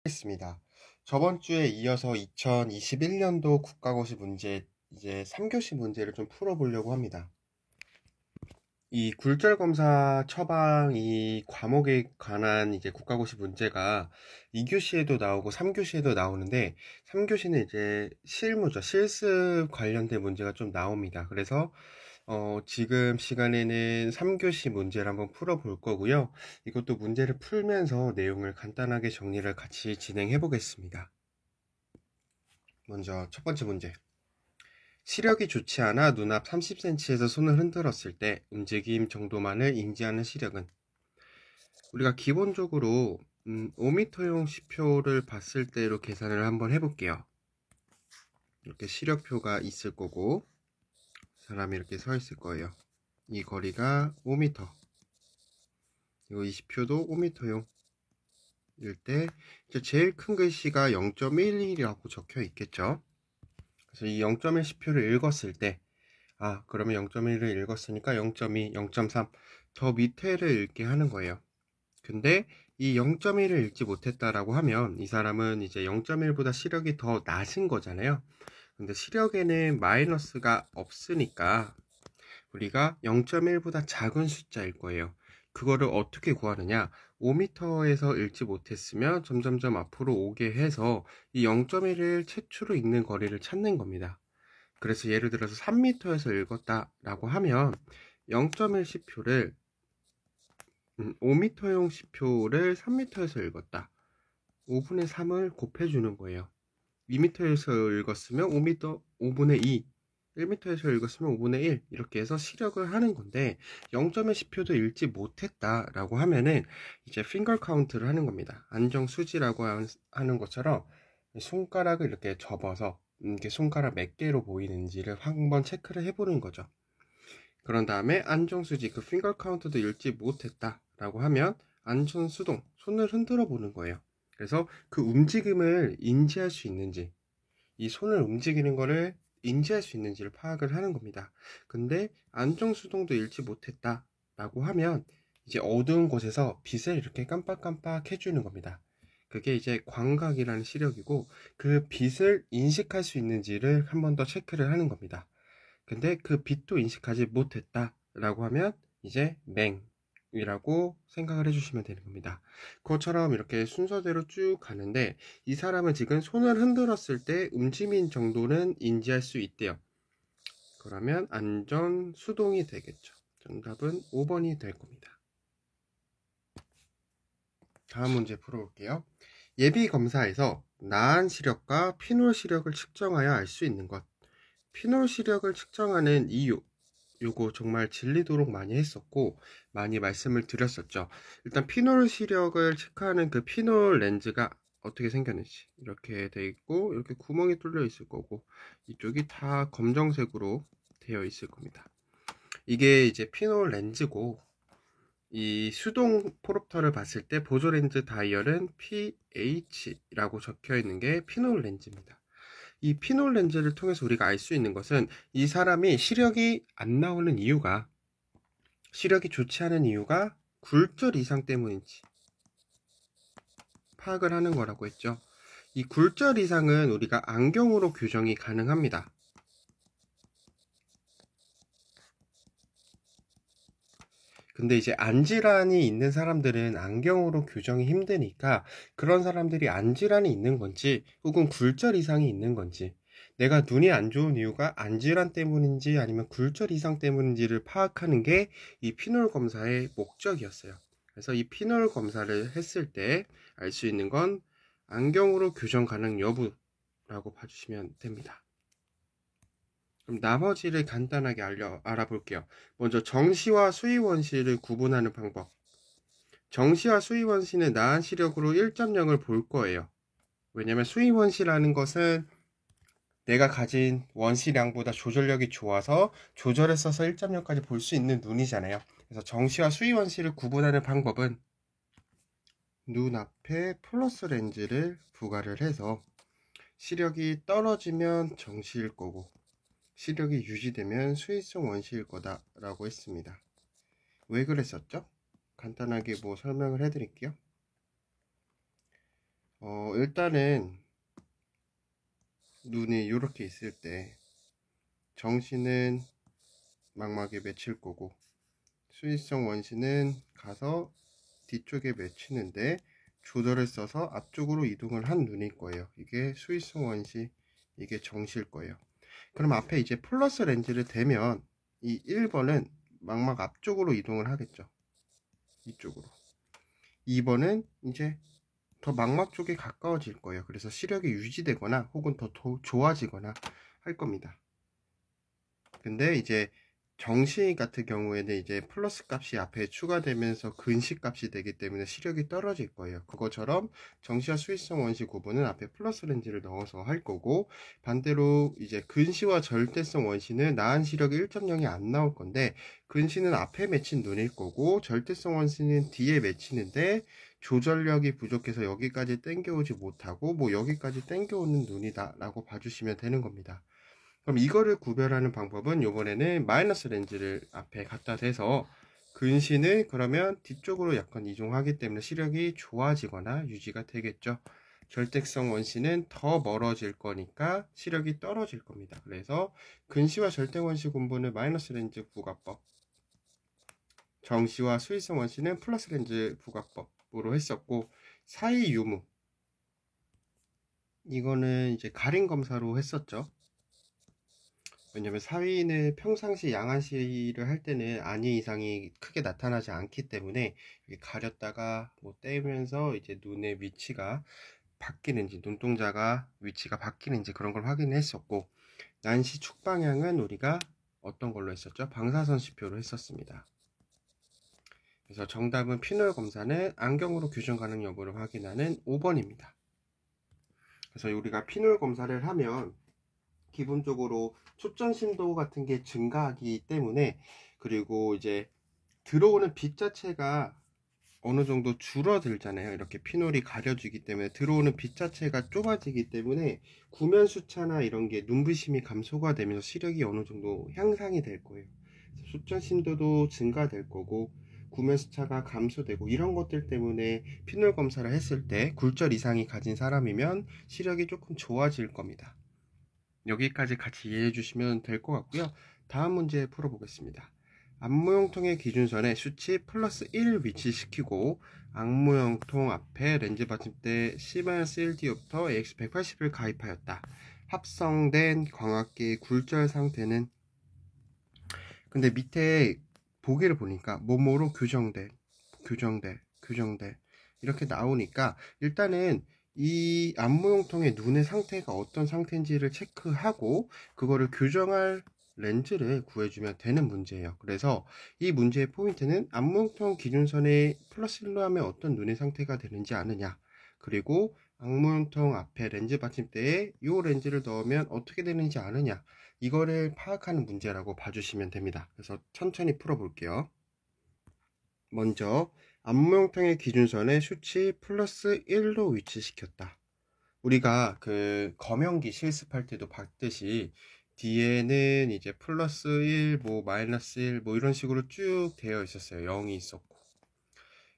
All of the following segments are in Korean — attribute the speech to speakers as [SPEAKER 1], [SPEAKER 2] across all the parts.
[SPEAKER 1] 있습니다. 저번 주에 이어서 2021년도 국가고시 문제 이제 3교시 문제를 좀 풀어보려고 합니다. 이 굴절검사 처방 이 과목에 관한 이제 국가고시 문제가 2교시에도 나오고 3교시에도 나오는데 3교시는 이제 실무죠. 실습 관련된 문제가 좀 나옵니다. 그래서 지금 시간에는 3교시 문제를 한번 풀어볼 거고요. 이것도 문제를 풀면서 내용을 간단하게 정리를 같이 진행해 보겠습니다. 먼저 첫 번째 문제. 시력이 좋지 않아 눈앞 30cm에서 손을 흔들었을 때 움직임 정도만을 인지하는 시력은? 우리가 기본적으로 5m용 시표를 봤을 때로 계산을 한번 해볼게요. 이렇게 시력표가 있을 거고 사람이 이렇게 서 있을 거예요. 이 거리가 5m. 그리고 이 시표도 5m용 일 때 제일 큰 글씨가 0.11이라고 적혀 있겠죠. 그래서 이 0.1 시표를 읽었을 때 그러면 0.1을 읽었으니까 0.2, 0.3 더 밑에를 읽게 하는 거예요. 근데 이 0.1을 읽지 못했다라고 하면 이 사람은 이제 0.1보다 시력이 더 낮은 거잖아요. 근데 시력에는 마이너스가 없으니까 우리가 0.1보다 작은 숫자일 거예요. 그거를 어떻게 구하느냐? 5m에서 읽지 못했으면 점점점 앞으로 오게 해서 이 0.1을 최초로 읽는 거리를 찾는 겁니다. 그래서 예를 들어서 3m에서 읽었다라고 하면 0.1 시표를 5m용 시표를 3m에서 읽었다. 5분의 3을 곱해주는 거예요. 2m에서 읽었으면 5분의 2, 1m에서 읽었으면 5분의 1 이렇게 해서 시력을 하는 건데 0.1 시표도 읽지 못했다라고 하면은 이제 finger count를 하는 겁니다. 안정수지라고 하는 것처럼 손가락을 이렇게 접어서 이게 손가락 몇 개로 보이는지를 한번 체크를 해보는 거죠. 그런 다음에 안정수지 그 finger count도 읽지 못했다라고 하면 안전수동 손을 흔들어 보는 거예요. 그래서 그 움직임을 인지할 수 있는지 이 손을 움직이는 거를 인지할 수 있는지를 파악을 하는 겁니다. 근데 안정수동도 읽지 못했다 라고 하면 이제 어두운 곳에서 빛을 이렇게 깜빡깜빡 해주는 겁니다. 그게 이제 광각이라는 시력이고 그 빛을 인식할 수 있는지를 한 번 더 체크를 하는 겁니다. 근데 그 빛도 인식하지 못했다 라고 하면 이제 맹이라고 생각을 해주시면 되는 겁니다. 그것처럼 이렇게 순서대로 쭉 가는데 이 사람은 지금 손을 흔들었을 때 움직임 정도는 인지할 수 있대요. 그러면 안전 수동이 되겠죠. 정답은 5번이 될 겁니다. 다음 문제 풀어볼게요. 예비 검사에서 나한 시력과 피놀 시력을 측정하여 알 수 있는 것. 피놀 시력을 측정하는 이유, 요거 정말 질리도록 많이 했었고 많이 말씀을 드렸었죠. 일단 피놀 시력을 체크하는 그 피놀 렌즈가 어떻게 생겼는지 이렇게 돼 있고 이렇게 구멍이 뚫려 있을 거고 이쪽이 다 검정색으로 되어 있을 겁니다. 이게 이제 피놀 렌즈고 이 수동 프롭터를 봤을 때 보조 렌즈 다이얼은 PH라고 적혀 있는 게 피놀 렌즈입니다. 이 피놀 렌즈를 통해서 우리가 알 수 있는 것은 이 사람이 시력이 안 나오는 이유가 시력이 좋지 않은 이유가 굴절 이상 때문인지 파악을 하는 거라고 했죠. 이 굴절 이상은 우리가 안경으로 교정이 가능합니다. 근데 이제 안질환이 있는 사람들은 안경으로 교정이 힘드니까 그런 사람들이 안질환이 있는 건지 혹은 굴절 이상이 있는 건지 내가 눈이 안 좋은 이유가 안질환 때문인지 아니면 굴절 이상 때문인지를 파악하는 게 이 피놀 검사의 목적이었어요. 그래서 이 피놀 검사를 했을 때 알 수 있는 건 안경으로 교정 가능 여부라고 봐주시면 됩니다. 그럼 나머지를 간단하게 알아볼게요. 먼저 정시와 수의원시를 구분하는 방법. 정시와 수의원시는 나한 시력으로 1.0을 볼 거예요. 왜냐면 수의원시라는 것은 내가 가진 원시량보다 조절력이 좋아서 조절을 써서 1.0까지 볼 수 있는 눈이잖아요. 그래서 정시와 수의원시를 구분하는 방법은 눈앞에 플러스 렌즈를 부과를 해서 시력이 떨어지면 정시일 거고 시력이 유지되면 수의성 원시일 거다라고 했습니다. 왜 그랬었죠? 간단하게 설명을 해드릴게요. 일단은 눈이 이렇게 있을 때 정시는 망막에 맺힐 거고 수위성 원시는 가서 뒤쪽에 맺히는데 조절을 써서 앞쪽으로 이동을 한 눈일 거예요. 이게 수위성 원시, 이게 정시일 거예요. 그럼 앞에 이제 플러스 렌즈를 대면 이 1번은 망막 앞쪽으로 이동을 하겠죠. 이쪽으로. 2번은 이제 더 망막 쪽에 가까워질 거예요. 그래서 시력이 유지되거나 혹은 더 좋아지거나 할 겁니다. 근데 이제 정시 같은 경우에는 이제 플러스 값이 앞에 추가되면서 근시 값이 되기 때문에 시력이 떨어질 거예요. 그것처럼 정시와 수위성 원시 구분은 앞에 플러스 렌즈를 넣어서 할 거고, 반대로 이제 근시와 절대성 원시는 나한 시력이 1.0이 안 나올 건데, 근시는 앞에 맺힌 눈일 거고 절대성 원시는 뒤에 맺히는데 조절력이 부족해서 여기까지 땡겨오지 못하고 뭐 여기까지 땡겨오는 눈이다 라고 봐주시면 되는 겁니다. 그럼 이거를 구별하는 방법은 이번에는 마이너스 렌즈를 앞에 갖다 대서 근시는 그러면 뒤쪽으로 약간 이동하기 때문에 시력이 좋아지거나 유지가 되겠죠. 절대성 원시는 더 멀어질 거니까 시력이 떨어질 겁니다. 그래서 근시와 절대원시 군분을 마이너스 렌즈 부가법, 정시와 수위성 원시는 플러스 렌즈 부가법으로 했었고, 사이 유무, 이거는 이제 가림 검사로 했었죠. 왜냐면 사위는 평상시 양안시를 할 때는 안위 이상이 크게 나타나지 않기 때문에 이렇게 가렸다가 뭐 떼면서 이제 눈의 위치가 바뀌는지, 눈동자가 위치가 바뀌는지 그런 걸 확인했었고, 난시 축 방향은 우리가 어떤 걸로 했었죠? 방사선시표로 했었습니다. 그래서 정답은 피노엘 검사는 안경으로 교정 가능 여부를 확인하는 5번입니다. 그래서 우리가 피노엘 검사를 하면 기본적으로 초점 심도 같은 게 증가하기 때문에, 그리고 이제 들어오는 빛 자체가 어느 정도 줄어들잖아요. 이렇게 피놀이 가려주기 때문에 들어오는 빛 자체가 좁아지기 때문에 구면 수차나 이런 게 눈부심이 감소가 되면서 시력이 어느 정도 향상이 될 거예요. 초점 심도도 증가될 거고 구면 수차가 감소되고 이런 것들 때문에 피놀 검사를 했을 때 굴절 이상이 가진 사람이면 시력이 조금 좋아질 겁니다. 여기까지 같이 이해해 주시면 될 것 같고요. 다음 문제 풀어보겠습니다. 안무용통의 기준선에 수치 플러스 1 위치시키고 악무용통 앞에 렌즈 받침대 C-1D부터 AX180을 가입하였다. 합성된 광학계의 굴절 상태는, 근데 밑에 보기를 보니까 뭐뭐로 교정돼 이렇게 나오니까 일단은 이 안무용통의 눈의 상태가 어떤 상태인지를 체크하고 그거를 교정할 렌즈를 구해주면 되는 문제예요. 그래서 이 문제의 포인트는 안무용통 기준선에 플러스 1로 하면 어떤 눈의 상태가 되는지 아느냐, 그리고 안무용통 앞에 렌즈 받침대에 이 렌즈를 넣으면 어떻게 되는지 아느냐, 이거를 파악하는 문제라고 봐주시면 됩니다. 그래서 천천히 풀어볼게요. 먼저 안무용통의 기준선에 수치 플러스 1로 위치시켰다. 우리가 그 검연기 실습할 때도 봤듯이 뒤에는 이제 플러스 1, 뭐 마이너스 1, 뭐 이런 식으로 쭉 되어 있었어요. 0이 있었고.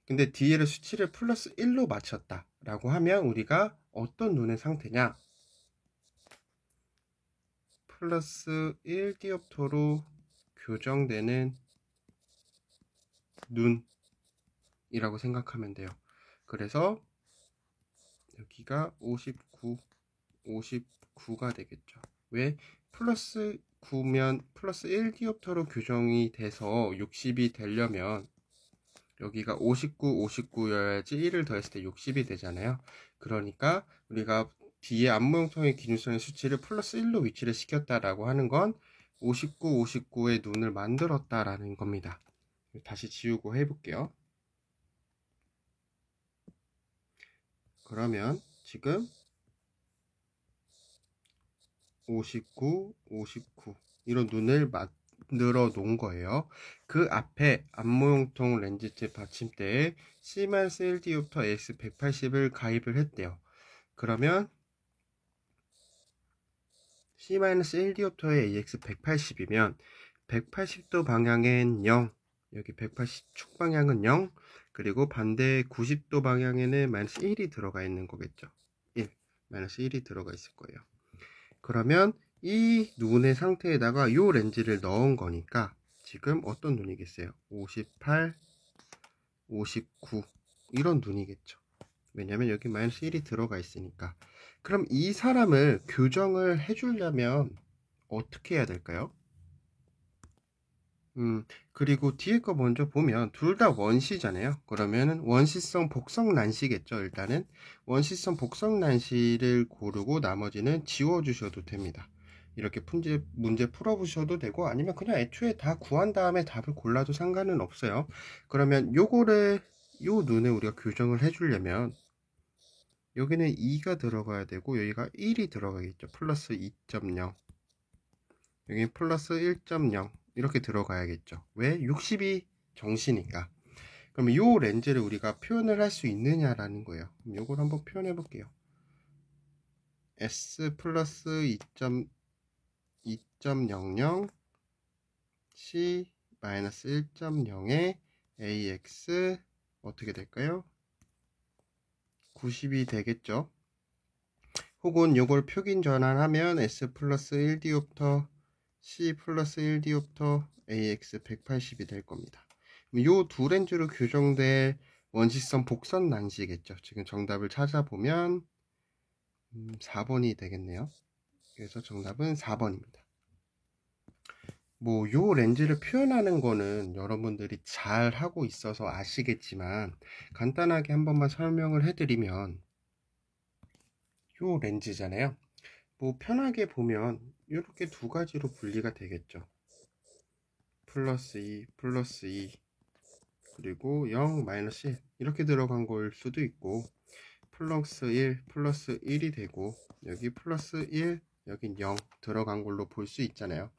[SPEAKER 1] 근데 뒤에를 수치를 플러스 1로 맞췄다 라고 하면 우리가 어떤 눈의 상태냐, 플러스 1디옵터로 교정되는 눈이라고 생각하면 돼요. 그래서 여기가 59가 되겠죠. 왜? 플러스 9면 플러스 1디옵터로 교정이 돼서 60이 되려면 여기가 59여야지 1을 더했을 때 60이 되잖아요. 그러니까 우리가 뒤에 안무용통의 기준선의 수치를 플러스 1로 위치를 시켰다라고 하는 건 59의 눈을 만들었다라는 겁니다. 다시 지우고 해볼게요. 그러면 지금 59 이런 눈을 만들어 놓은 거예요. 그 앞에 안무용통 렌즈체 받침대에 C-1D부터 AX180을 가입을 했대요. 그러면 C-1D부터의 AX180이면 180도 방향엔 0, 여기 180 축 방향은 0, 그리고 반대 90도 방향에는 마이너스 1이 들어가 있는 거겠죠. 1, 마이너스 1이 들어가 있을 거예요. 그러면 이 눈의 상태에다가 이 렌즈를 넣은 거니까 지금 어떤 눈이겠어요? 58, 59 이런 눈이겠죠. 왜냐면 여기 마이너스 1이 들어가 있으니까. 그럼 이 사람을 교정을 해주려면 어떻게 해야 될까요? 그리고 뒤에 거 먼저 보면 둘 다 원시잖아요. 그러면은 원시성 복성 난시겠죠. 일단은 원시성 복성 난시를 고르고 나머지는 지워주셔도 됩니다. 이렇게 문제 풀어보셔도 되고 아니면 그냥 애초에 다 구한 다음에 답을 골라도 상관은 없어요. 그러면 요 눈에 우리가 교정을 해주려면 여기는 2가 들어가야 되고 여기가 1이 들어가겠죠. 플러스 2.0 여기 플러스 1.0 이렇게 들어가야겠죠. 왜? 60이 정시니까. 그럼 이 렌즈를 우리가 표현을 할 수 있느냐라는 거예요. 그럼 이걸 한번 표현해 볼게요. S 플러스 2.00 C 마이너스 1.0에 AX 어떻게 될까요? 90이 되겠죠. 혹은 이걸 표긴 전환하면 S 플러스 1디옵터 C 플러스 1디옵터 AX 180이 될 겁니다. 이 두 렌즈로 교정될 원시성 복선 난시겠죠. 지금 정답을 찾아보면 4번이 되겠네요. 그래서 정답은 4번입니다. 뭐 요 렌즈를 표현하는 거는 여러분들이 잘 하고 있어서 아시겠지만 간단하게 한 번만 설명을 해드리면 요 렌즈잖아요. 뭐 편하게 보면 이렇게 두 가지로 분리가 되겠죠. 플러스 2, 플러스 2 그리고 0, 마이너스 1 이렇게 들어간 걸 수도 있고 플러스 1, 플러스 1이 되고 여기 플러스 1, 여긴 0 들어간 걸로 볼 수 있잖아요.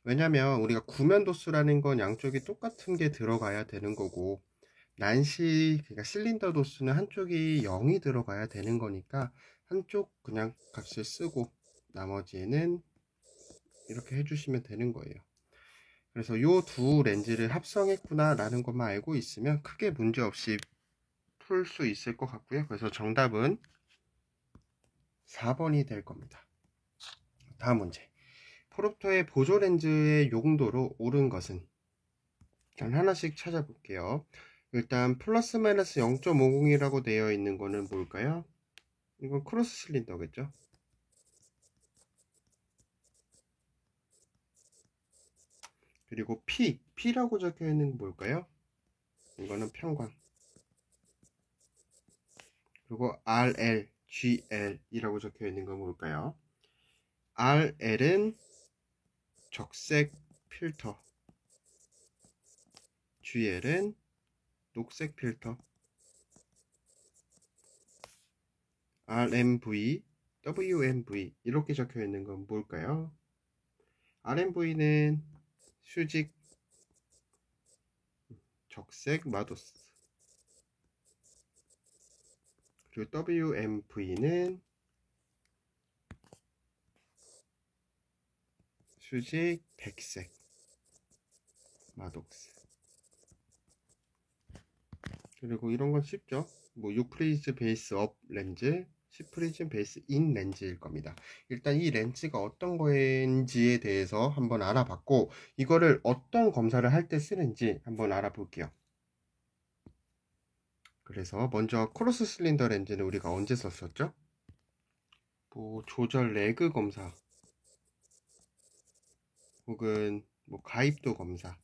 [SPEAKER 1] 왜냐면 우리가 구면도수라는 건 양쪽이 똑같은 게 들어가야 되는 거고 난시 그러니까 실린더 도수는 한쪽이 0이 들어가야 되는 거니까 한쪽 그냥 값을 쓰고 나머지에는 이렇게 해주시면 되는 거예요. 그래서 요 두 렌즈를 합성했구나 라는 것만 알고 있으면 크게 문제없이 풀 수 있을 것 같고요. 그래서 정답은 4번이 될 겁니다. 다음 문제. 프로토의 보조 렌즈의 용도로 옳은 것은? 일단 하나씩 찾아볼게요. 일단 플러스 마이너스 0.50이라고 되어 있는 거는 뭘까요? 이건 크로스 실린더겠죠? 그리고 P라고 적혀 있는 건 뭘까요? 이거는 평광. 그리고 RL, GL이라고 적혀 있는 건 뭘까요? RL은 적색 필터, GL은 녹색 필터, RMV, WMV 이렇게 적혀 있는 건 뭘까요? RMV는 수직 적색 마도스, 그리고 WMV는 수직 백색 마독스. 그리고 이런 건 쉽죠. 뭐 6프리즈 베이스 업 렌즈, 10프리즘 베이스 인 렌즈일 겁니다. 일단 이 렌즈가 어떤 거인지에 대해서 한번 알아봤고 이거를 어떤 검사를 할 때 쓰는지 한번 알아볼게요. 그래서 먼저 크로스 실린더 렌즈는 우리가 언제 썼었죠? 뭐 조절 레그 검사 혹은 뭐 가입도 검사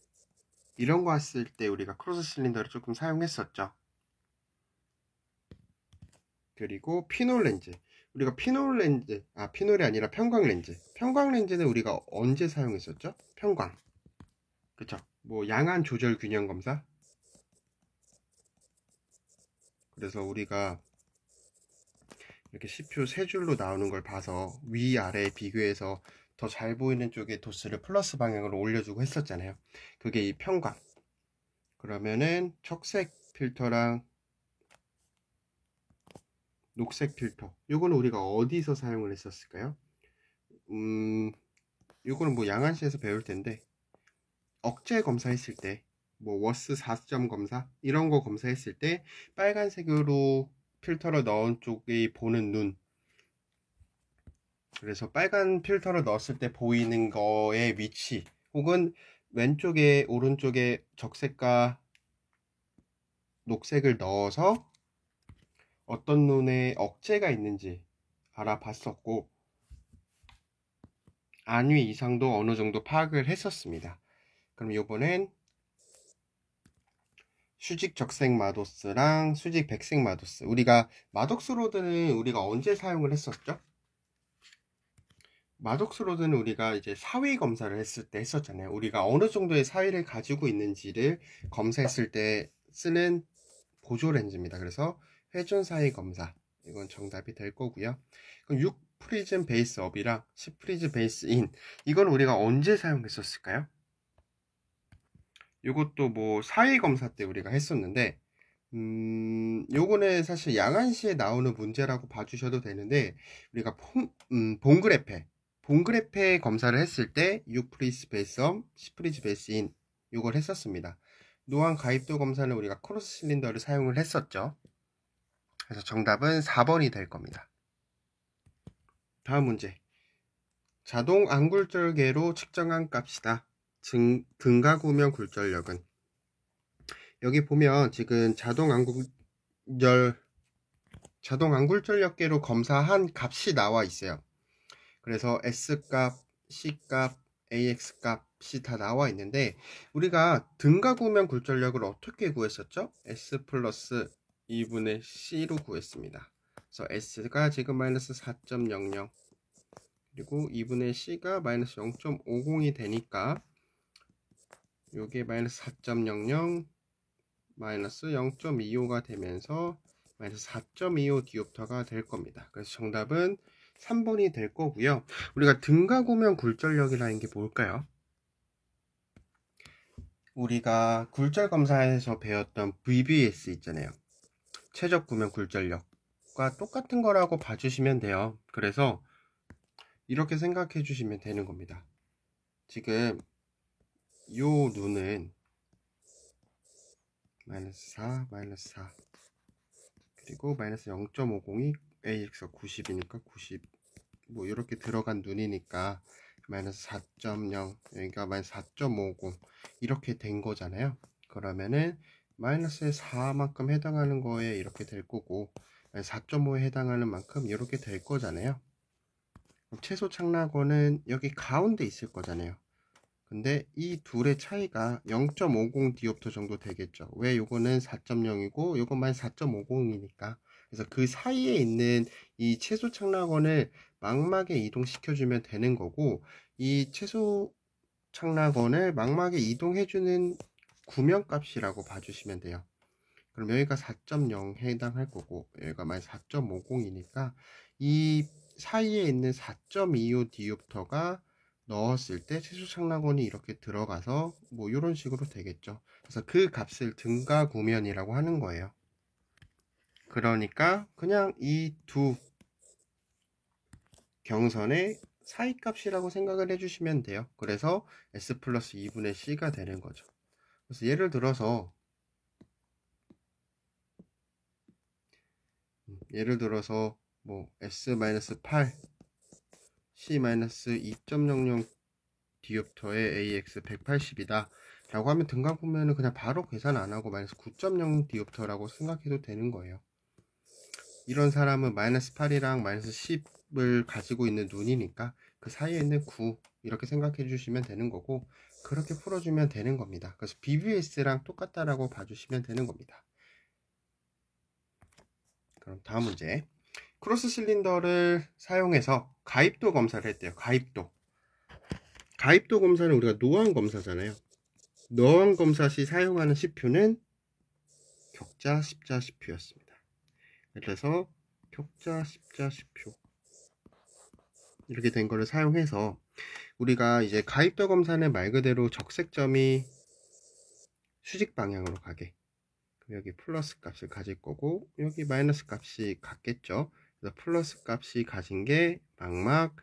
[SPEAKER 1] 이런 거 했을 때 우리가 크로스 실린더를 조금 사용했었죠. 그리고 피놀 렌즈, 우리가 피놀 렌즈, 피놀이 아니라 편광 렌즈, 편광 렌즈는 우리가 언제 사용했었죠? 편광, 그쵸? 뭐 양안 조절 균형 검사. 그래서 우리가 이렇게 C표 세 줄로 나오는 걸 봐서 위아래 비교해서 더 잘 보이는 쪽에 도수를 플러스 방향으로 올려주고 했었잖아요. 그게 이 편광. 그러면은 적색 필터랑 녹색 필터, 요거는 우리가 어디서 사용을 했었을까요? 요거는 뭐 양안시에서 배울 텐데 억제 검사했을 때 뭐 워스 4점 검사 이런 거 검사했을 때 빨간색으로 필터를 넣은 쪽이 보는 눈, 그래서 빨간 필터를 넣었을 때 보이는 거의 위치, 혹은 왼쪽에 오른쪽에 적색과 녹색을 넣어서 어떤 눈에 억제가 있는지 알아봤었고, 안위 이상도 어느 정도 파악을 했었습니다. 그럼 이번엔 수직 적색 마도스랑 수직 백색 마도스, 우리가 마독스 로드는 우리가 언제 사용을 했었죠? 마독스 로드는 우리가 이제 사위 검사를 했을 때 했었잖아요. 우리가 어느 정도의 사위를 가지고 있는지를 검사했을 때 쓰는 보조 렌즈입니다. 그래서 회전 사위 검사, 이건 정답이 될 거고요. 그럼 6 프리즘 베이스 업이랑 10 프리즘 베이스 인, 이건 우리가 언제 사용했었을까요? 이것도 뭐 사위 검사 때 우리가 했었는데, 요거는 사실 양안시에 나오는 문제라고 봐주셔도 되는데, 우리가 봉그레페 검사를 했을 때 6 프리즈 베이스 업, 10 프리즈 베이스 인, 요걸 했었습니다. 노안 가입도 검사는 우리가 크로스 실린더를 사용을 했었죠. 그래서 정답은 4번이 될 겁니다. 다음 문제. 자동 안굴절개로 측정한 값이다. 등가구면 굴절력은. 여기 보면 지금 자동 안굴절력계로 검사한 값이 나와 있어요. 그래서 S값, C값, AX값이 다 나와 있는데, 우리가 등가구면 굴절력을 어떻게 구했었죠? S 플러스 2분의 C로 구했습니다. 그래서 S가 지금 마이너스 4.00, 그리고 2분의 C가 마이너스 0.50이 되니까 요게 마이너스 4.00 마이너스 0.25가 되면서 마이너스 4.25 디옵터가 될 겁니다. 그래서 정답은 3번이 될 거고요. 우리가 등가구면 굴절력이라는 게 뭘까요? 우리가 굴절 검사에서 배웠던 VBS 있잖아요. 최적 구면 굴절력과 똑같은 거라고 봐주시면 돼요. 그래서 이렇게 생각해 주시면 되는 겁니다. 지금 요 눈은 마이너스 4, 마이너스 4, 그리고 마이너스 0.50이 AX가 90이니까 90, 뭐 이렇게 들어간 눈이니까 마이너스 4.0, 여기가 마이너스 4.50 이렇게 된 거잖아요. 그러면은 마이너스 4만큼 해당하는 거에 이렇게 될 거고, 4.5에 해당하는 만큼 이렇게 될 거잖아요. 그럼 최소 착락원은 여기 가운데 있을 거잖아요. 근데 이 둘의 차이가 0.50 디옵터 정도 되겠죠. 왜? 요거는 4.0이고 요것만 4.50이니까. 그래서 그 사이에 있는 이 최소 착락원을 망막에 이동시켜주면 되는 거고, 이 최소 착락원을 망막에 이동해주는 구면값이라고 봐주시면 돼요. 그럼 여기가 4.0에 해당할 거고, 여기가 만약 4.50이니까 이 사이에 있는 4.25 디옵터가 넣었을 때 최소 착락원이 이렇게 들어가서 뭐 이런 식으로 되겠죠. 그래서 그 값을 등가구면이라고 하는 거예요. 그러니까 그냥 이 두 경선의 사이 값이라고 생각을 해주시면 돼요. 그래서 S 플러스 2분의 C가 되는 거죠. 그래서 예를 들어서 뭐 S-8, C-2.00 디옵터의 AX 180이다 라고 하면 등각 보면은 그냥 바로 계산 안 하고 마이너스 9.0 디옵터라고 생각해도 되는 거예요. 이런 사람은 마이너스 8이랑 마이너스 10을 가지고 있는 눈이니까 그 사이에 있는 9 이렇게 생각해 주시면 되는 거고, 그렇게 풀어주면 되는 겁니다. 그래서 BBS랑 똑같다라고 봐주시면 되는 겁니다. 그럼 다음 문제. 크로스 실린더를 사용해서 가입도 검사를 했대요. 가입도 검사는 우리가 노안 검사잖아요. 노안 검사 시 사용하는 시표는 격자, 십자, 시표였습니다. 그래서 격자, 십자, 시표 이렇게 된 거를 사용해서 우리가 이제 가입도 검사는 말 그대로 적색점이 수직 방향으로 가게, 여기 플러스 값을 가질 거고 여기 마이너스 값이 같겠죠. 그래서 플러스 값이 가진 게 망막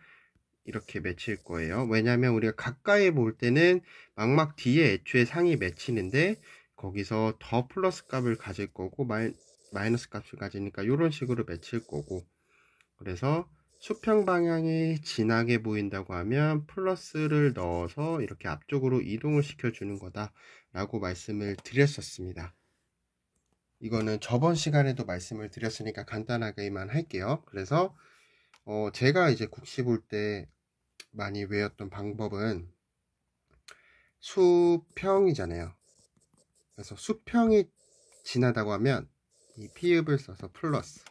[SPEAKER 1] 이렇게 맺힐 거예요. 왜냐하면 우리가 가까이 볼 때는 망막 뒤에 애초에 상이 맺히는데 거기서 더 플러스 값을 가질 거고 마이너스 값을 가지니까 이런 식으로 맺힐 거고, 그래서 수평 방향이 진하게 보인다고 하면 플러스를 넣어서 이렇게 앞쪽으로 이동을 시켜주는 거다 라고 말씀을 드렸었습니다. 이거는 저번 시간에도 말씀을 드렸으니까 간단하게만 할게요. 그래서 제가 이제 국시 볼 때 많이 외웠던 방법은 수평이잖아요. 그래서 수평이 진하다고 하면 이 피읍을 써서 플러스,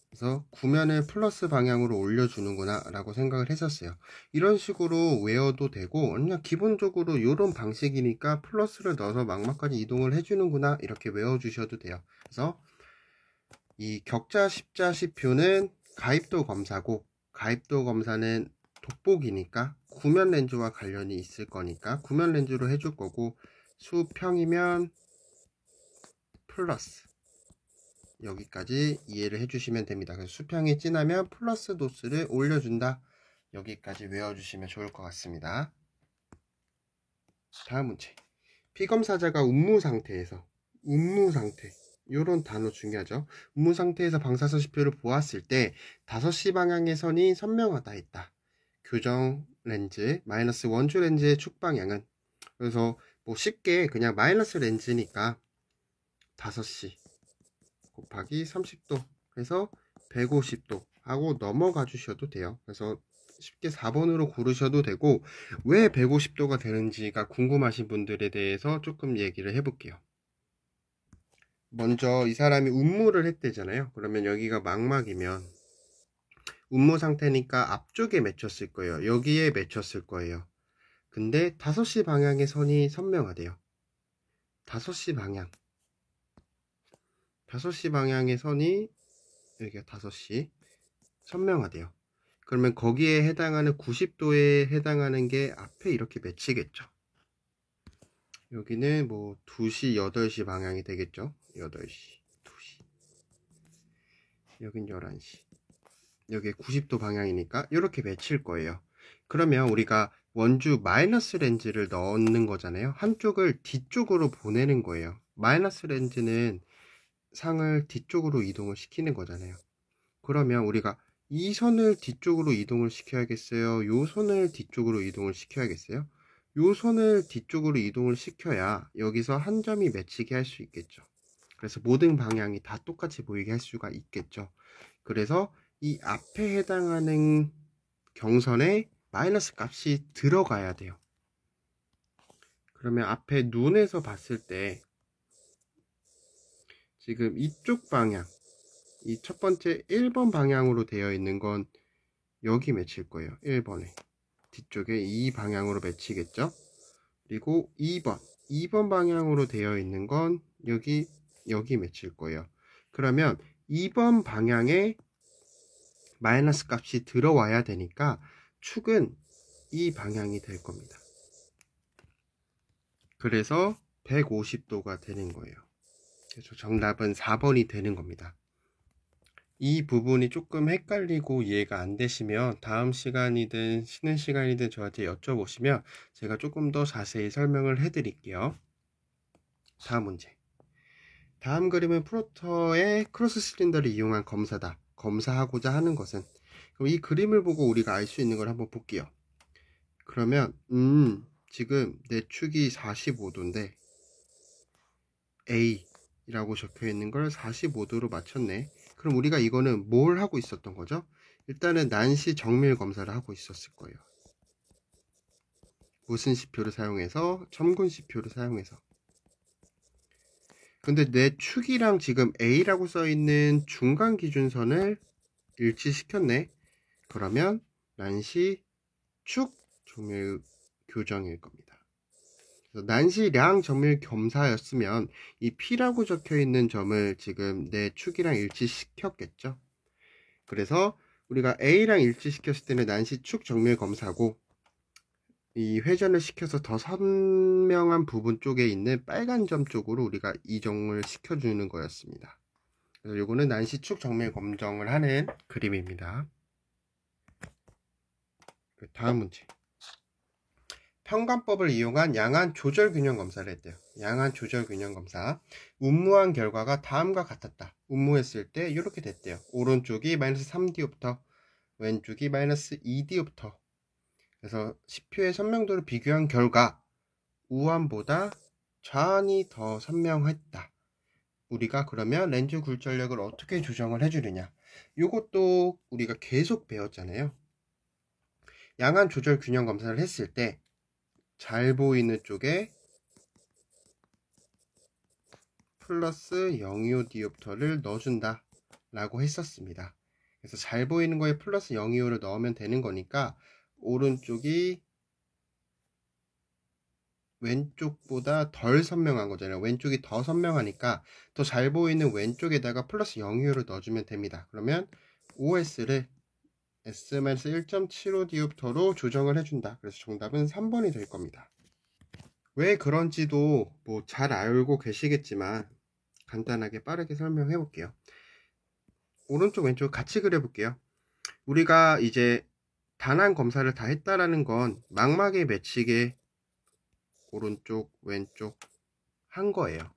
[SPEAKER 1] 그래서 구면을 플러스 방향으로 올려주는구나 라고 생각을 했었어요. 이런 식으로 외워도 되고, 그냥 기본적으로 이런 방식이니까 플러스를 넣어서 망막까지 이동을 해주는구나 이렇게 외워주셔도 돼요. 그래서 이 격자, 십자, 시표는 가입도 검사고, 가입도 검사는 돋보기니까 구면 렌즈와 관련이 있을 거니까 구면 렌즈로 해줄 거고, 수평이면 플러스, 여기까지 이해를 해주시면 됩니다. 그래서 수평이 진하면 플러스 도수를 올려준다. 여기까지 외워주시면 좋을 것 같습니다. 다음 문제. 피검사자가 운무 상태에서, 운무 상태, 요런 단어 중요하죠. 운무 상태에서 방사선 시표를 보았을 때 5시 방향의 선이 선명하다 했다. 교정 렌즈, 마이너스 원주 렌즈의 축 방향은, 그래서 뭐 쉽게 그냥 마이너스 렌즈니까 5시 곱하기 30도 해서 150도 하고 넘어가 주셔도 돼요. 그래서 쉽게 4번으로 고르셔도 되고, 왜 150도가 되는지가 궁금하신 분들에 대해서 조금 얘기를 해볼게요. 먼저 이 사람이 운무를 했대잖아요. 그러면 여기가 망막이면 운무 상태니까 앞쪽에 맺혔을 거예요. 여기에 맺혔을 거예요. 근데 5시 방향의 선이 선명하대요. 5시 방향, 5시 방향의 선이, 여기가 5시 선명하대요. 그러면 거기에 해당하는 90도에 해당하는 게 앞에 이렇게 맺히겠죠. 여기는 뭐 2시, 8시 방향이 되겠죠. 8시, 2시. 여긴 11시. 여기에 90도 방향이니까 이렇게 맺힐 거예요. 그러면 우리가 원주 마이너스 렌즈를 넣는 거잖아요. 한쪽을 뒤쪽으로 보내는 거예요. 마이너스 렌즈는 상을 뒤쪽으로 이동을 시키는 거잖아요. 그러면 우리가 이 선을 뒤쪽으로 이동을 시켜야겠어요? 요 선을 뒤쪽으로 이동을 시켜야겠어요? 요 선을 뒤쪽으로 이동을 시켜야 여기서 한 점이 맺히게 할 수 있겠죠. 그래서 모든 방향이 다 똑같이 보이게 할 수가 있겠죠. 그래서 이 앞에 해당하는 경선에 마이너스 값이 들어가야 돼요. 그러면 앞에 눈에서 봤을 때 지금 이쪽 방향, 이 첫 번째 1번 방향으로 되어 있는 건 여기 맺힐 거예요. 1번에 뒤쪽에 이 방향으로 맺히겠죠. 그리고 2번 방향으로 되어 있는 건 여기 맺힐 거예요. 그러면 2번 방향에 마이너스 값이 들어와야 되니까 축은 이 방향이 될 겁니다. 그래서 150도가 되는 거예요. 그래서 정답은 4번이 되는 겁니다. 이 부분이 조금 헷갈리고 이해가 안 되시면 다음 시간이든 쉬는 시간이든 저한테 여쭤보시면 제가 조금 더 자세히 설명을 해드릴게요. 다음 문제. 다음 그림은 프로터의 크로스 실린더를 이용한 검사다. 검사하고자 하는 것은, 그럼 이 그림을 보고 우리가 알 수 있는 걸 한번 볼게요. 그러면 지금 내 축이 45도인데 A라고 적혀 있는 걸 45도로 맞췄네. 그럼 우리가 이거는 뭘 하고 있었던 거죠? 일단은 난시 정밀 검사를 하고 있었을 거예요. 무슨 시표를 사용해서? 점근 시표를 사용해서. 근데 내 축이랑 지금 A라고 써있는 중간 기준선을 일치시켰네. 그러면 난시 축 정밀 교정일 겁니다. 난시량 정밀 검사였으면 이 P라고 적혀있는 점을 지금 내 축이랑 일치시켰겠죠. 그래서 우리가 A랑 일치시켰을 때는 난시 축 정밀 검사고, 이 회전을 시켜서 더 선명한 부분 쪽에 있는 빨간 점 쪽으로 우리가 이동을 시켜주는 거였습니다. 그래서 요거는 난시 축 정밀 검정을 하는 그림입니다. 다음 문제. 평간법을 이용한 양안 조절 균형 검사를 했대요. 양안 조절 균형 검사. 운무한 결과가 다음과 같았다. 운무했을 때 이렇게 됐대요. 오른쪽이 마이너스 3디옵터, 왼쪽이 마이너스 2디옵터. 그래서 10표의 선명도를 비교한 결과 우한보다 좌안이 더 선명했다. 우리가 그러면 렌즈 굴절력을 어떻게 조정을 해주느냐. 이것도 우리가 계속 배웠잖아요. 양안 조절 균형 검사를 했을 때 잘 보이는 쪽에 플러스 025디옵터를 넣어준다 라고 했었습니다. 그래서 잘 보이는 거에 플러스 025를 넣으면 되는 거니까 오른쪽이 왼쪽보다 덜 선명한 거잖아요. 왼쪽이 더 선명하니까 더 잘 보이는 왼쪽에다가 플러스 025를 넣어주면 됩니다. 그러면 OS를 S-1.75디옵터로 조정을 해준다. 그래서 정답은 3번이 될 겁니다. 왜 그런지도 뭐 잘 알고 계시겠지만 간단하게 빠르게 설명해 볼게요. 오른쪽 왼쪽 같이 그려 볼게요. 우리가 이제 단한 검사를 다 했다라는 건 망막에 맺히게 오른쪽 왼쪽 한 거예요.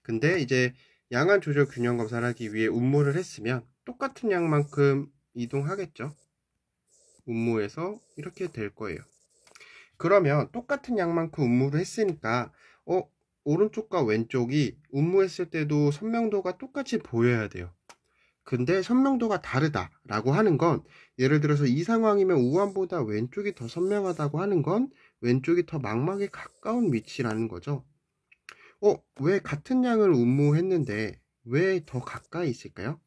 [SPEAKER 1] 근데 이제 양안 조절 균형 검사를 하기 위해 운무를 했으면 똑같은 양만큼 이동하겠죠. 운무에서 이렇게 될 거예요. 그러면 똑같은 양만큼 운무를 했으니까 오른쪽과 왼쪽이 운무했을 때도 선명도가 똑같이 보여야 돼요. 근데 선명도가 다르다 라고 하는 건 예를 들어서 이 상황이면 우한보다 왼쪽이 더 선명하다고 하는 건 왼쪽이 더 망막에 가까운 위치라는 거죠. 왜 같은 양을 운무했는데 왜 더 가까이 있을까요?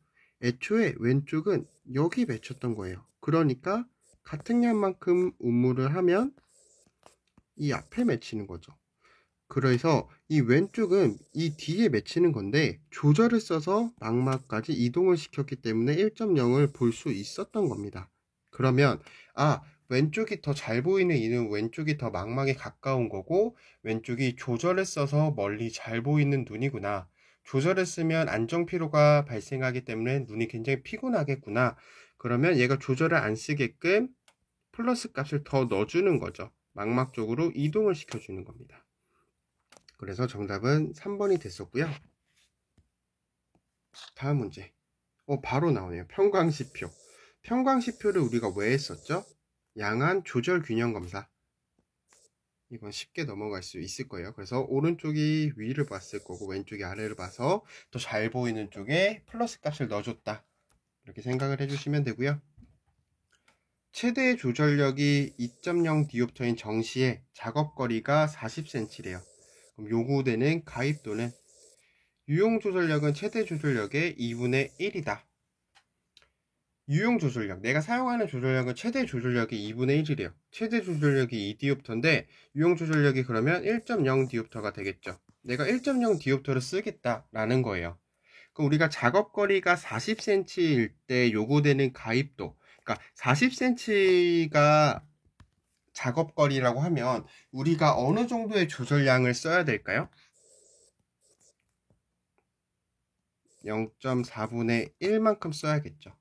[SPEAKER 1] 애초에 왼쪽은 여기 맺혔던 거예요. 그러니까 같은 양만큼 운무를 하면 이 앞에 맺히는 거죠. 그래서 이 왼쪽은 이 뒤에 맺히는 건데 조절을 써서 망막까지 이동을 시켰기 때문에 1.0을 볼 수 있었던 겁니다. 그러면 왼쪽이 더 잘 보이는 이는 왼쪽이 더 망막에 가까운 거고 왼쪽이 조절을 써서 멀리 잘 보이는 눈이구나. 조절을 쓰면 안정피로가 발생하기 때문에 눈이 굉장히 피곤하겠구나. 그러면 얘가 조절을 안 쓰게끔 플러스 값을 더 넣어주는 거죠. 망막 쪽으로 이동을 시켜주는 겁니다. 그래서 정답은 3번이 됐었고요. 다음 문제. 바로 나오네요. 평광시표. 평광시표를 우리가 왜 했었죠? 양안 조절 균형 검사. 이건 쉽게 넘어갈 수 있을 거예요. 그래서 오른쪽이 위를 봤을 거고 왼쪽이 아래를 봐서 더 잘 보이는 쪽에 플러스 값을 넣어줬다. 이렇게 생각을 해주시면 되고요. 최대 조절력이 2.0 디옵터인 정시에 작업거리가 40cm래요. 그럼 요구되는 가입도는 유용 조절력은 최대 조절력의 2분의 1이다. 유용 조절력, 내가 사용하는 조절력은 최대 조절력이 2분의 1이래요. 최대 조절력이 2디옵터인데 유용 조절력이 그러면 1.0 디옵터가 되겠죠. 내가 1.0 디옵터를 쓰겠다라는 거예요. 그럼 우리가 작업거리가 40cm일 때 요구되는 가입도, 그러니까 40cm가 작업거리라고 하면 우리가 어느 정도의 조절량을 써야 될까요? 0.4분의 1만큼 써야겠죠.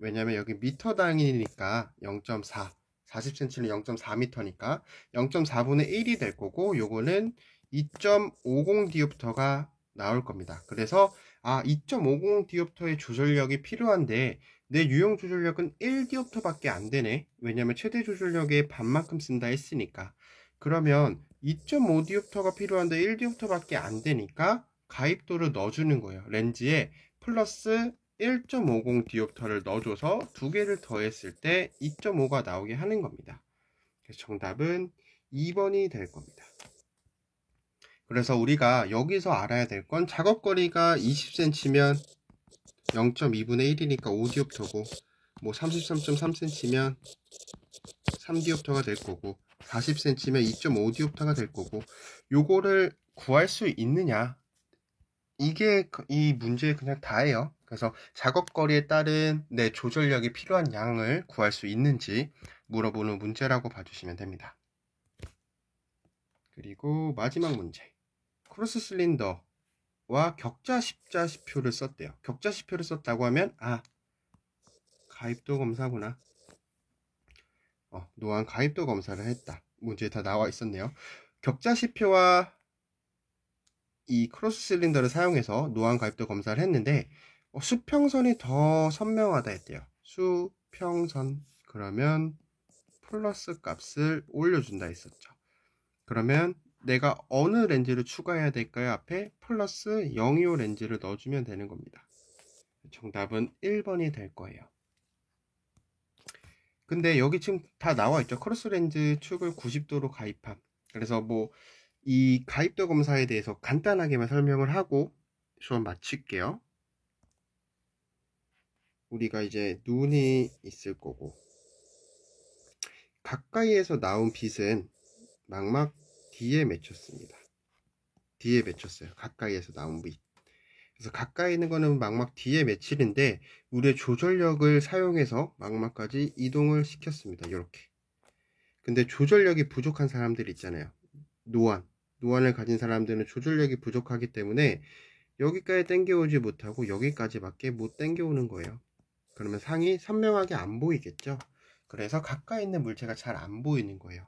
[SPEAKER 1] 왜냐면 여기 미터 단위니까 0.4, 40cm는 0.4m니까 0.4분의 1이 될 거고 요거는 2.50 디옵터가 나올 겁니다. 그래서 2.50 디옵터의 조절력이 필요한데 내 유형 조절력은 1디옵터 밖에 안 되네. 왜냐면 최대 조절력의 반만큼 쓴다 했으니까. 그러면 2.5 디옵터가 필요한데 1디옵터 밖에 안 되니까 가입도를 넣어주는 거예요. 렌즈에 플러스 1.50 디옵터를 넣어줘서 두 개를 더했을 때 2.5가 나오게 하는 겁니다. 그래서 정답은 2번이 될 겁니다. 그래서 우리가 여기서 알아야 될 건 작업거리가 20cm면 0.2분의 1이니까 5디옵터고 뭐 33.3cm면 3디옵터가 될 거고 40cm면 2.5디옵터가 될 거고 요거를 구할 수 있느냐, 이게 이 문제의 그냥 다예요. 그래서 작업거리에 따른 내 조절력이 필요한 양을 구할 수 있는지 물어보는 문제라고 봐주시면 됩니다. 그리고 마지막 문제. 크로스 실린더와 격자 십자시표를 썼대요. 격자시표를 썼다고 하면 가입도 검사구나. 노안 가입도 검사를 했다. 문제에 다 나와 있었네요. 격자시표와 이 크로스 실린더를 사용해서 노안 가입도 검사를 했는데 수평선이 더 선명하다 했대요. 수평선 그러면 플러스 값을 올려준다 했었죠. 그러면 내가 어느 렌즈를 추가해야 될까요? 앞에 플러스 025 렌즈를 넣어주면 되는 겁니다. 정답은 1번이 될 거예요. 근데 여기 지금 다 나와 있죠. 크로스 렌즈 축을 90도로 가입함. 그래서 뭐 이 가입도 검사에 대해서 간단하게만 설명을 하고 수업 마칠게요. 우리가 이제 눈이 있을 거고 가까이에서 나온 빛은 망막 뒤에 맺혔습니다. 뒤에 맺혔어요. 가까이에서 나온 빛. 그래서 가까이 있는 거는 망막 뒤에 맺히는데 우리의 조절력을 사용해서 망막까지 이동을 시켰습니다. 이렇게. 근데 조절력이 부족한 사람들 있잖아요. 노안을 가진 사람들은 조절력이 부족하기 때문에 여기까지 당겨오지 못하고 여기까지밖에 못 당겨오는 거예요. 그러면 상이 선명하게 안 보이겠죠. 그래서 가까이 있는 물체가 잘 안 보이는 거예요.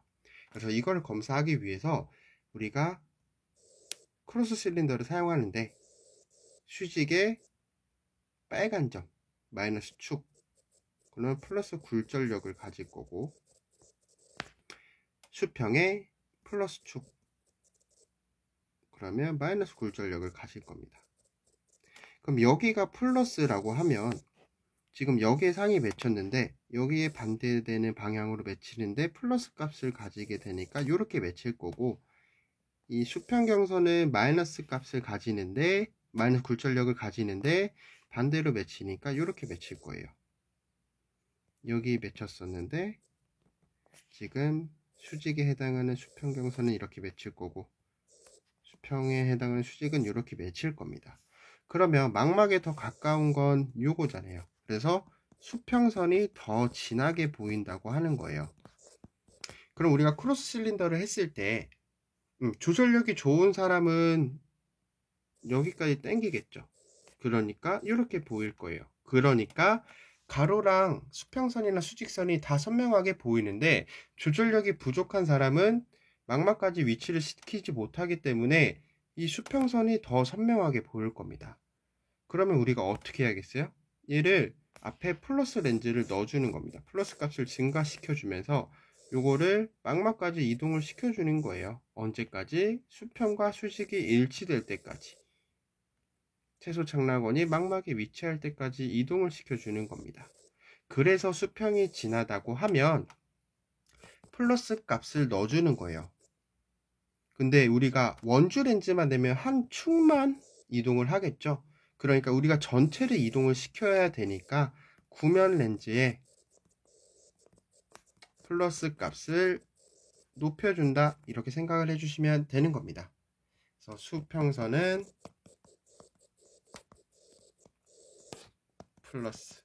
[SPEAKER 1] 그래서 이걸 검사하기 위해서 우리가 크로스 실린더를 사용하는데 수직의 빨간 점 마이너스 축 그러면 플러스 굴절력을 가질 거고 수평의 플러스 축 그러면 마이너스 굴절력을 가질 겁니다. 그럼 여기가 플러스라고 하면 지금 여기에 상이 맺혔는데 여기에 반대되는 방향으로 맺히는데 플러스 값을 가지게 되니까 이렇게 맺힐 거고 이 수평경선은 마이너스 값을 가지는데 마이너스 굴절력을 가지는데 반대로 맺히니까 이렇게 맺힐 거예요. 여기 맺혔었는데 지금 수직에 해당하는 수평경선은 이렇게 맺힐 거고 수평에 해당하는 수직은 이렇게 맺힐 겁니다. 그러면 망막에 더 가까운 건 요거잖아요. 그래서 수평선이 더 진하게 보인다고 하는 거예요. 그럼 우리가 크로스 실린더를 했을 때 조절력이 좋은 사람은 여기까지 당기겠죠. 그러니까 이렇게 보일 거예요. 그러니까 가로랑 수평선이나 수직선이 다 선명하게 보이는데 조절력이 부족한 사람은 망막까지 위치를 시키지 못하기 때문에 이 수평선이 더 선명하게 보일 겁니다. 그러면 우리가 어떻게 해야겠어요? 얘를 앞에 플러스 렌즈를 넣어주는 겁니다. 플러스 값을 증가시켜주면서 요거를 망막까지 이동을 시켜주는 거예요. 언제까지? 수평과 수직이 일치될 때까지. 채소 착락원이 망막에 위치할 때까지 이동을 시켜주는 겁니다. 그래서 수평이 진하다고 하면 플러스 값을 넣어주는 거예요. 근데 우리가 원주 렌즈만 내면 한 축만 이동을 하겠죠. 그러니까 우리가 전체를 이동을 시켜야 되니까 구면 렌즈에 플러스 값을 높여준다 이렇게 생각을 해주시면 되는 겁니다. 그래서 수평선은 플러스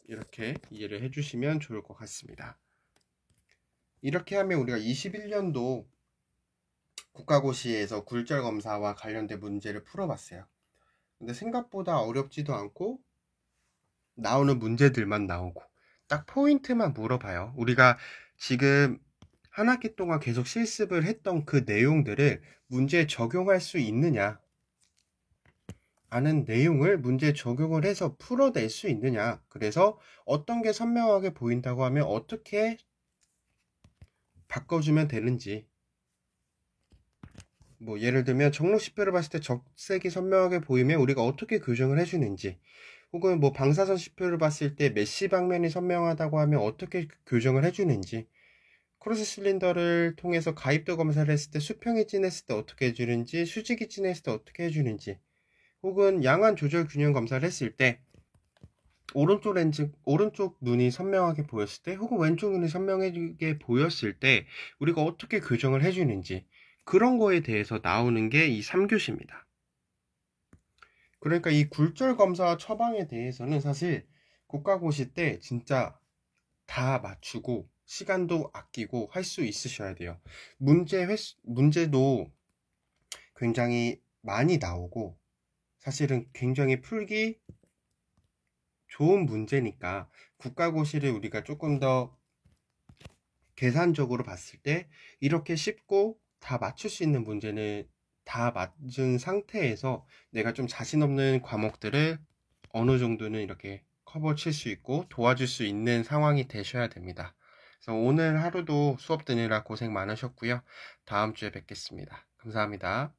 [SPEAKER 1] 이렇게 이해를 해주시면 좋을 것 같습니다. 이렇게 하면 우리가 21년도 국가고시에서 굴절 검사와 관련된 문제를 풀어봤어요. 근데 생각보다 어렵지도 않고 나오는 문제들만 나오고 딱 포인트만 물어봐요. 우리가 지금 한 학기 동안 계속 실습을 했던 그 내용들을 문제에 적용할 수 있느냐 아는 내용을 문제에 적용을 해서 풀어낼 수 있느냐 그래서 어떤 게 선명하게 보인다고 하면 어떻게 바꿔주면 되는지 뭐 예를 들면 정록시표를 봤을 때 적색이 선명하게 보이면 우리가 어떻게 교정을 해주는지 혹은 뭐 방사선 시표를 봤을 때 메시 방면이 선명하다고 하면 어떻게 교정을 해주는지 크로스 실린더를 통해서 가입도 검사를 했을 때 수평이 진했을 때 어떻게 해주는지 수직이 진했을 때 어떻게 해주는지 혹은 양안 조절 균형 검사를 했을 때 오른쪽 눈이 선명하게 보였을 때 혹은 왼쪽 눈이 선명하게 보였을 때 우리가 어떻게 교정을 해주는지 그런 거에 대해서 나오는 게 이 3교시입니다. 그러니까 이 굴절 검사 처방에 대해서는 사실 국가고시 때 진짜 다 맞추고 시간도 아끼고 할 수 있으셔야 돼요. 문제도 굉장히 많이 나오고 사실은 굉장히 풀기 좋은 문제니까 국가고시를 우리가 조금 더 계산적으로 봤을 때 이렇게 쉽고 다 맞출 수 있는 문제는 다 맞은 상태에서 내가 좀 자신 없는 과목들을 어느 정도는 이렇게 커버 칠 수 있고 도와줄 수 있는 상황이 되셔야 됩니다. 그래서 오늘 하루도 수업 듣느라 고생 많으셨고요. 다음 주에 뵙겠습니다. 감사합니다.